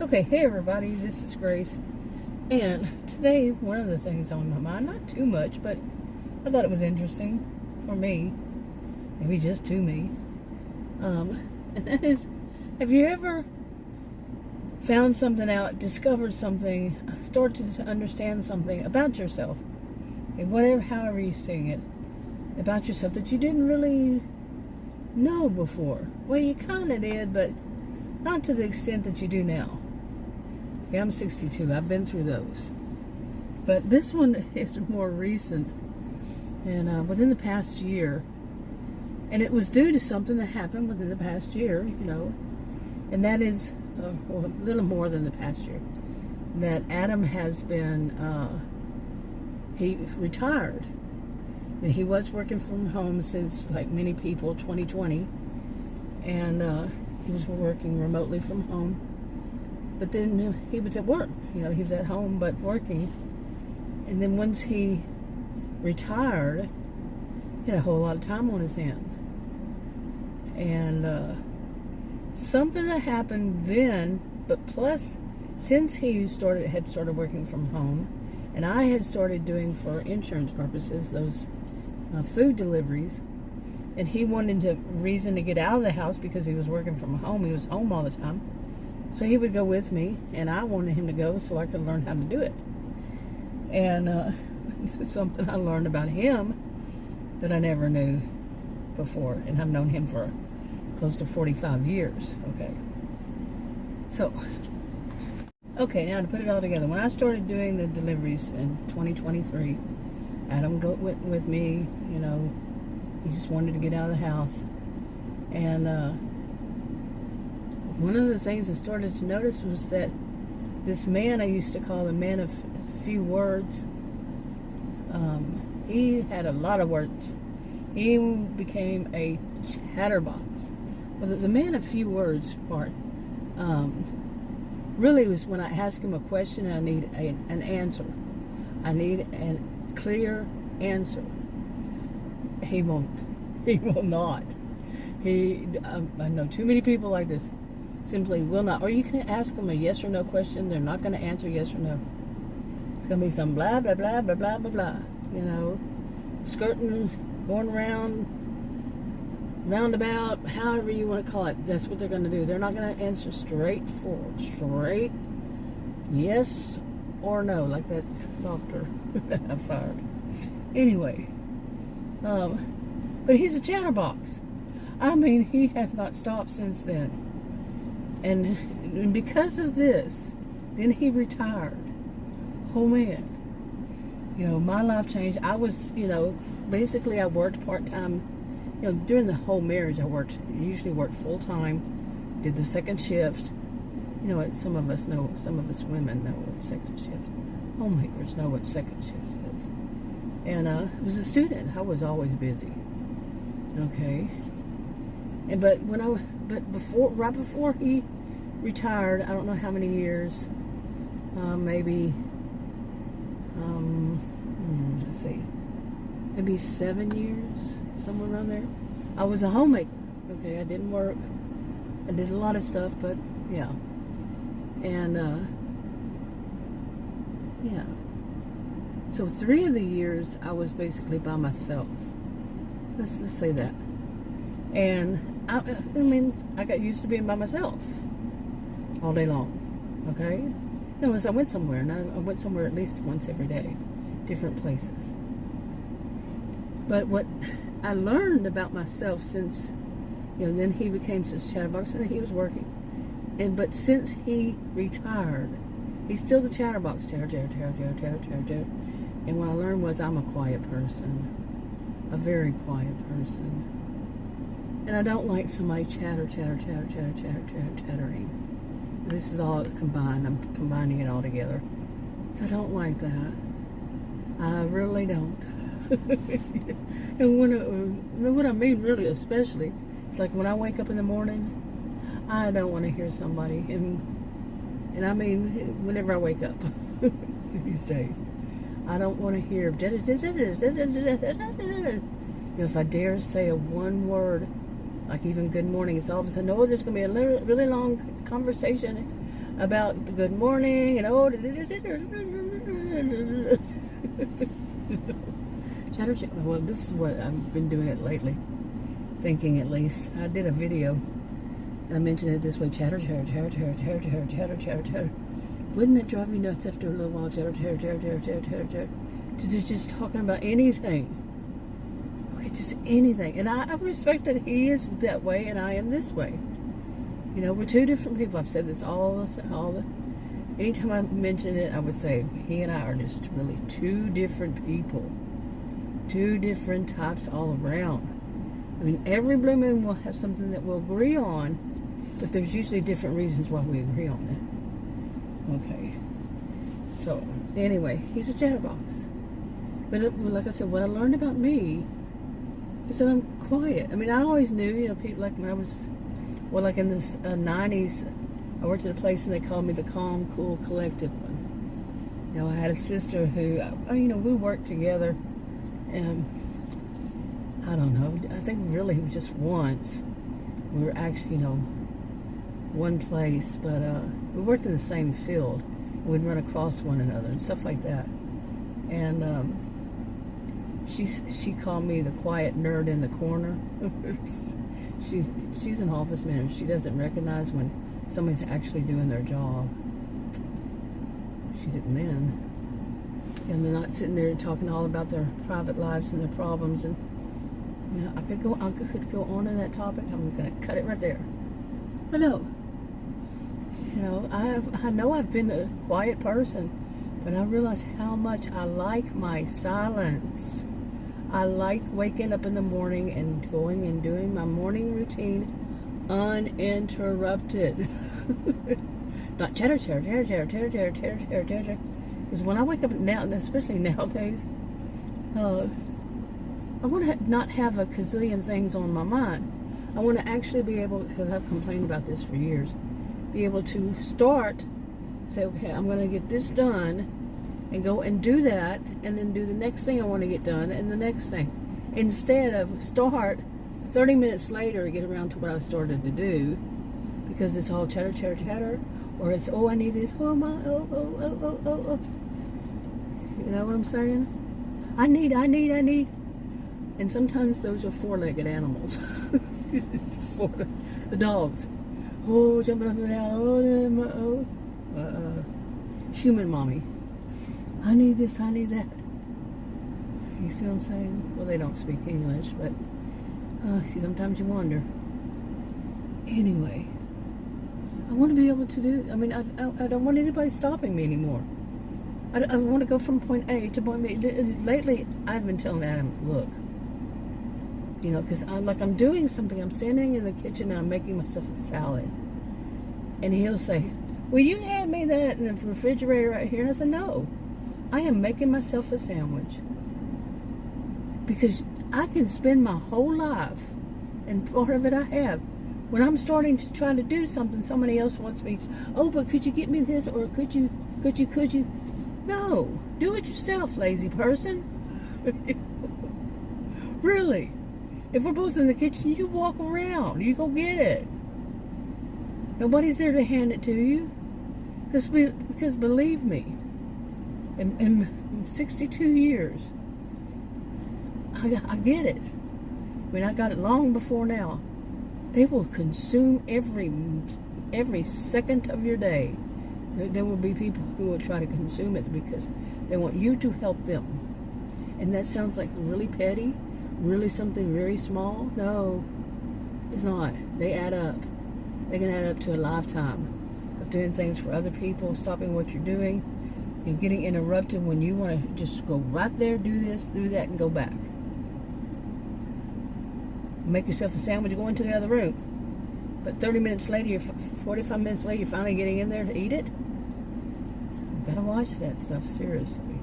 Okay, hey everybody, this is Grace. And today, one of the things on my mind, not too much, but I thought it was interesting for me, maybe just to me, and that is, have you ever found something out, discovered something, started to understand something about yourself, and whatever, however you're seeing it, about yourself that you didn't really know before? Well, you kind of did, but not to the extent that you do now. Yeah, I'm 62. I've been through those. But this one is more recent and within the past year. And it was due to something that happened within the past year, and that is, well, a little more than the past year, that Adam has been, he retired. And he was working from home since, like many people, 2020. And he was working remotely from home. But then he was at work. He was at home but working. And then once he retired, he had a whole lot of time on his hands. And something that happened then, but plus, since he had started working from home, and I had started doing, for insurance purposes, those food deliveries, and he wanted a reason to get out of the house because he was working from home. He was home all the time. So he would go with me, and I wanted him to go so I could learn how to do it. And this is something I learned about him that I never knew before. And I've known him for close to 45 years. Okay, now to put it all together. When I started doing the deliveries in 2023, Adam went with me. He just wanted to get out of the house. And one of the things I started to notice was that this man I used to call the man of few words, he had a lot of words. He became a chatterbox. Well, the man of few words part really was when I ask him a question and I need an answer. I need a clear answer. He won't. He will not. I know too many people like this. Simply will not. Or you can ask them a yes or no question. They're not going to answer yes or no. It's going to be some blah, blah, blah, blah, blah, blah, blah. Skirting, going around, roundabout, however you want to call it. That's what they're going to do. They're not going to answer straight yes or no, like that doctor that I fired. Anyway, but he's a chatterbox. I mean, he has not stopped since then. And because of this, then he retired. Oh man. My life changed. I was, basically I worked part-time. During the whole marriage I usually worked full-time, did the second shift. Some of us women know what second shift. Homemakers know what second shift is. And I was a student. I was always busy. Okay. Right before he retired, I don't know how many years, maybe, let's see, maybe 7 years, somewhere around there. I was a homemaker. Okay, I didn't work. I did a lot of stuff, but yeah. And yeah. So 3 of the years I was basically by myself. Let's say that. And I got used to being by myself all day long, okay? Unless I went somewhere, and I went somewhere at least once every day, different places. But what I learned about myself since, then he became such a chatterbox, and he was working. But since he retired, he's still the chatterbox, chatter. And what I learned was I'm a quiet person, a very quiet person. And I don't like somebody chattering. This is all combined. I'm combining it all together. So I don't like that. I really don't. And what I mean really especially, it's like when I wake up in the morning, I don't want to hear somebody. And I mean, whenever I wake up these days, I don't want to hear. If I dare say a one word, like even good morning, it's all of a sudden, oh, there's going to be a really long conversation. about the good morning and oh, chatter. Well, this is what I've been doing it lately, thinking at least. I did a video and I mentioned it this way: chatter, chatter, chatter, chatter, chatter, chatter, chatter, chatter, chatter. Wouldn't that drive you nuts after a little while? Chatter, chatter, chatter, chatter, chatter, chatter, chatter. To just talking about anything. Okay, just anything. And I respect that he is that way and I am this way. You know, we're two different people. I've said this anytime I mention it, I would say he and I are just really two different people. Two different types all around. I mean, every blue moon will have something that we'll agree on, but there's usually different reasons why we agree on it. Okay. So, anyway, he's a chatterbox. But like I said, what I learned about me is that I'm quiet. I mean, I always knew, you know, people like when I was, well, like in the 90s, I worked at a place and they called me the calm, cool, collected one. You know, I had a sister who, you know, we worked together, and I don't know, I think really it was just once. We were actually, you know, one place, but we worked in the same field. We'd run across one another and stuff like that. And she called me the quiet nerd in the corner. She's an office manager. She doesn't recognize when somebody's actually doing their job. She didn't then. And they're not sitting there talking all about their private lives and their problems. And you know, I could go on in that topic. I'm gonna cut it right there. But no. You know, I know I've been a quiet person, but I realize how much I like my silence. I like waking up in the morning and going and doing my morning routine uninterrupted. Not chatter, chatter, chatter, chatter, chatter, chatter, chatter, chatter, chatter. Because when I wake up now, especially nowadays, I want to not have a gazillion things on my mind. I want to actually be able, because I've complained about this for years, be able to start, say, okay, I'm going to get this done, and go and do that, and then do the next thing I want to get done, and the next thing. Instead of start 30 minutes later, get around to what I started to do, because it's all chatter, chatter, chatter, or it's, oh, I need this, oh, my, oh. You know what I'm saying? I need. And sometimes those are four-legged animals. The dogs. Oh, jumping up and down. Human mommy. I need this, I need that. You see what I'm saying? Well, they don't speak English, but see, sometimes you wonder. Anyway, I want to be able to do, I mean, I don't want anybody stopping me anymore. I want to go from point A to point B. Lately, I've been telling Adam, look, you know, because I'm doing something. I'm standing in the kitchen and I'm making myself a salad. And he'll say, will you hand me that in the refrigerator right here? And I said, no. I am making myself a sandwich. Because I can spend my whole life, and part of it I have, when I'm starting to try to do something, somebody else wants me, oh, but could you get me this? Or could you? No. Do it yourself, lazy person. Really. If we're both in the kitchen, you walk around. You go get it. Nobody's there to hand it to you. Because believe me, in 62 years, I get it. I mean, I got it long before now. They will consume every second of your day. There will be people who will try to consume it because they want you to help them. And that sounds like really petty, really something very small. No, it's not. They add up. They can add up to a lifetime of doing things for other people, stopping what you're doing, and getting interrupted when you want to just go right there, do this, do that, and go back. Make yourself a sandwich, go into the other room. But 30 minutes later, 45 minutes later, you're finally getting in there to eat it. You've got to watch that stuff seriously.